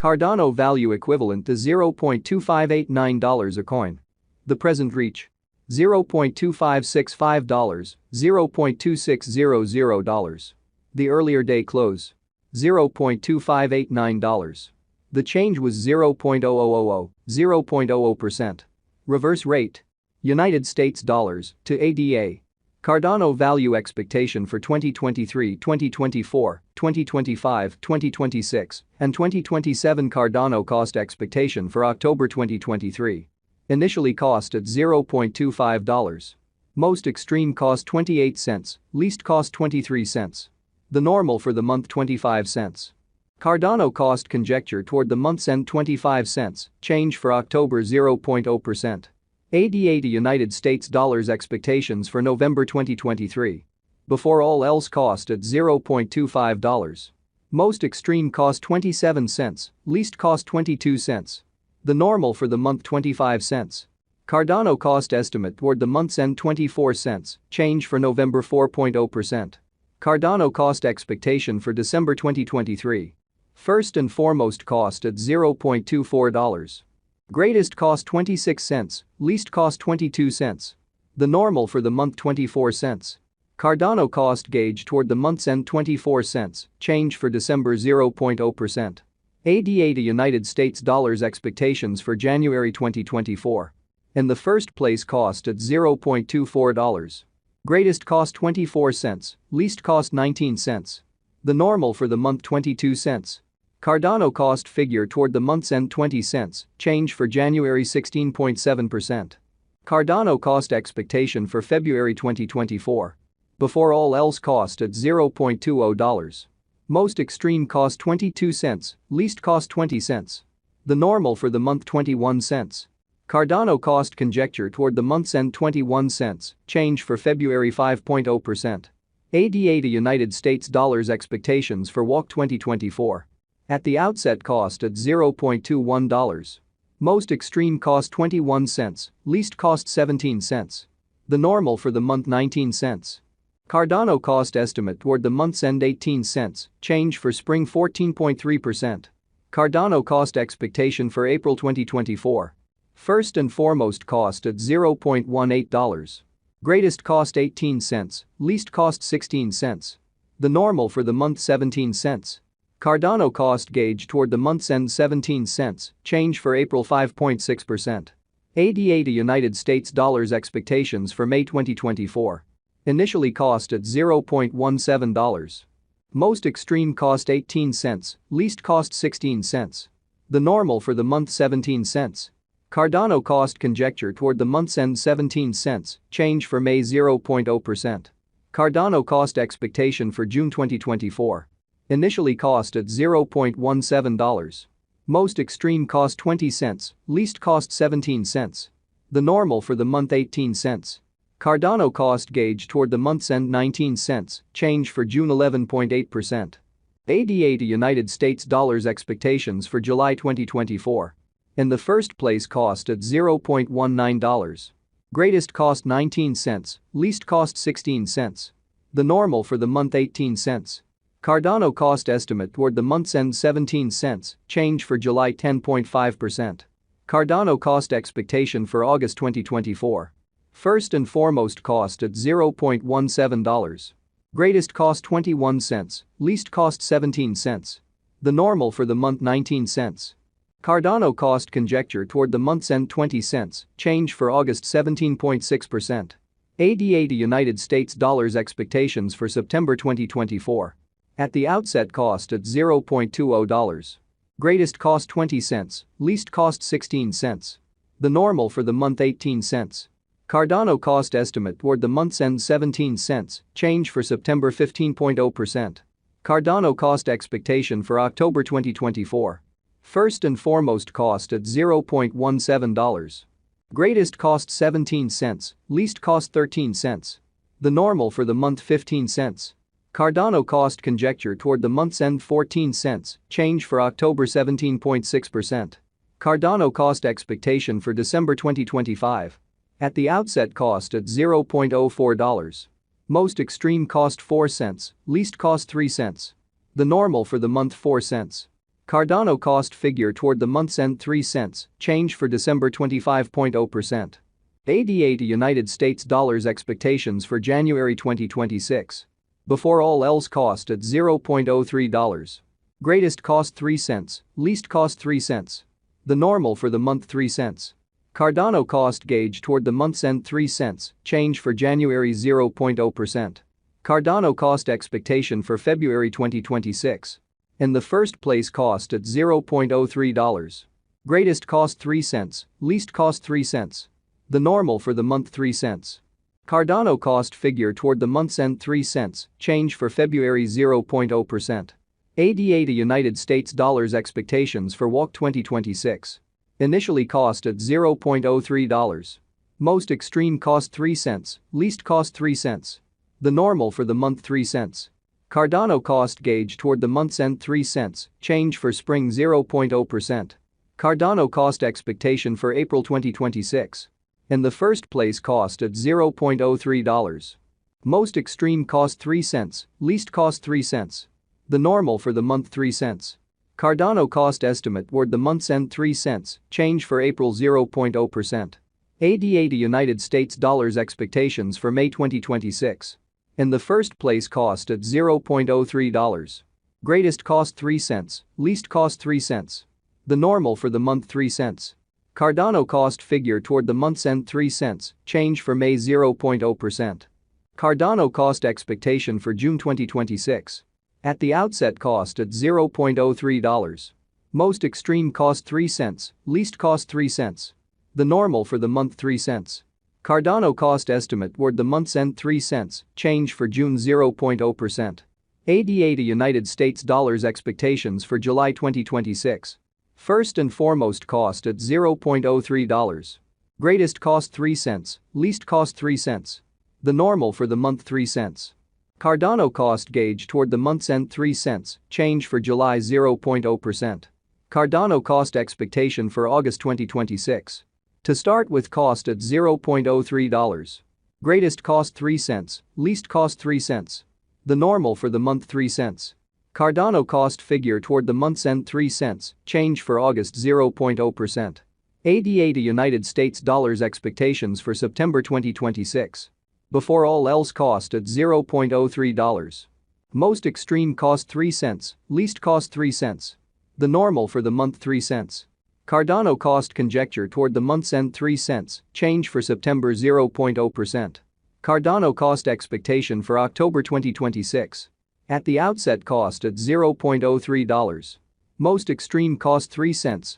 Cardano value equivalent to $0.2589 a coin. The present reach: $0.2565, $0.2600. The earlier day close: $0.2589. The change was 0.0000, 0.00%. Reverse rate: United States dollars to ADA. Cardano value expectation for 2023, 2024, 2025, 2026, and 2027. Cardano cost expectation for October 2023. Initially cost at $0.25. Most extreme cost 28 cents, least cost 23 cents. The normal for the month 25 cents. Cardano cost conjecture toward the month's end 25 cents, change for October 0.0%. ADA to United States dollars expectations for November 2023. Before all else cost at $0.25. Most extreme cost 27 cents, least cost 22 cents. The normal for the month 25 cents. Cardano cost estimate toward the month's end 24 cents, change for November 4.0%. Cardano cost expectation for December 2023. First and foremost cost at $0.24. Greatest cost 26 cents, least cost 22 cents. The normal for the month 24 cents. Cardano cost gauge toward the month's end 24 cents, change for December 0.0%. ADA to United States dollars expectations for January 2024. In the first place cost at $0.24. Greatest cost 24 cents, least cost 19 cents. The normal for the month 22 cents. Cardano cost figure toward the month's end 20 cents, change for January 16.7%. Cardano cost expectation for February 2024. Before all else cost at $0.20. Most extreme cost 22 cents, least cost 20 cents. The normal for the month 21 cents. Cardano cost conjecture toward the month's end 21 cents, change for February 5.0%. ADA to United States dollars expectations for WOC 2024. At the outset cost at $0.21. Most extreme cost 21 cents, least cost 17 cents. The normal for the month 19 cents. Cardano cost estimate toward the month's end 18 cents, change for spring 14.3%. Cardano cost expectation for April 2024. First and foremost cost at $0.18. Greatest cost 18 cents, least cost 16 cents. The normal for the month 17 cents. Cardano cost gauge toward the month's end 17 cents, change for April 5.6%. ADA to United States dollars expectations for May 2024. Initially cost at $0.17. Most extreme cost 18 cents, least cost 16 cents. The normal for the month 17 cents. Cardano cost conjecture toward the month's end 17 cents, change for May 0.0%. Cardano cost expectation for June 2024. Initially cost at $0.17. Most extreme cost 20 cents, least cost 17 cents. The normal for the month 18 cents. Cardano cost gauge toward the month's end 19 cents, change for June 11.8%. ADA to United States dollars expectations for July 2024. In the first place cost at $0.19. Greatest cost 19 cents, least cost 16 cents. The normal for the month 18 cents. Cardano cost estimate toward the month's end 17 cents, change for July 10.5%. Cardano cost expectation for August 2024. First and foremost cost at $0.17. Greatest cost 21 cents, least cost 17 cents. The normal for the month 19 cents. Cardano cost conjecture toward the month's end 20 cents, change for August 17.6%. ADA to United States dollars expectations for September 2024. At the outset cost at $0.20. Greatest cost 20 cents, least cost 16 cents. The normal for the month 18 cents. Cardano cost estimate toward the month's end 17 cents, change for September 15.0%. Cardano cost expectation for October 2024. First and foremost cost at $0.17. Greatest cost 17 cents, least cost 13 cents. The normal for the month 15 cents. Cardano cost conjecture toward the month's end 14 cents, change for October 17.6%. Cardano cost expectation for December 2025. At the outset cost at $0.04. Most extreme cost 4 cents, least cost 3 cents. The normal for the month 4 cents. Cardano cost figure toward the month's end 3 cents, change for December 25.0%. ADA to United States dollars expectations for January 2026. Before all else cost at $0.03. Greatest cost 3 cents, least cost 3 cents. The normal for the month 3 cents. Cardano cost gauge toward the month's end 3 cents, change for January 0.0%. Cardano cost expectation for February 2026. In the first place cost at $0.03. Greatest cost 3 cents, least cost 3 cents. The normal for the month 3 cents. Cardano cost figure toward the month's end 3 cents, change for February 0.0%. ADA to United States dollars expectations for WOC 2026. Initially cost at $0.03. Most extreme cost 3 cents, least cost 3 cents. The normal for the month 3 cents. Cardano cost gauge toward the month's end 3 cents, change for spring 0.0%. Cardano cost expectation for April 2026. In the first place cost at $0.03. Most extreme cost 3 cents, least cost 3 cents. The normal for the month 3 cents. Cardano cost estimate toward the month's end 3 cents, change for April 0.0%. ADA to United States dollars expectations for May 2026. In the first place cost at $0.03. Greatest cost 3 cents, least cost 3 cents. The normal for the month 3 cents. Cardano cost figure toward the month's end 3 cents, change for May 0.0%. Cardano cost expectation for June 2026. At the outset cost at $0.03. Most extreme cost 3 cents, least cost 3 cents. The normal for the month 3 cents. Cardano cost estimate toward the month's end 3 cents, change for June 0.0%. ADA to United States dollars expectations for July 2026. First and foremost cost at $0.03. Greatest cost 3 cents, least cost 3 cents. The normal for the month 3 cents. Cardano cost gauge toward the month's end 3 cents, change for July 0.0%. Cardano cost expectation for August 2026. To start with cost at $0.03. Greatest cost 3 cents, least cost 3 cents. The normal for the month 3 cents. Cardano cost figure toward the month's end 3 cents, change for August 0.0%. ADA to United States dollars expectations for September 2026. Before all else cost at $0.03. Most extreme cost 3 cents, least cost 3 cents. The normal for the month 3 cents. Cardano cost conjecture toward the month's end 3 cents, change for September 0.0%. Cardano cost expectation for October 2026. At the outset cost at $0.03. Most extreme cost 3 cents,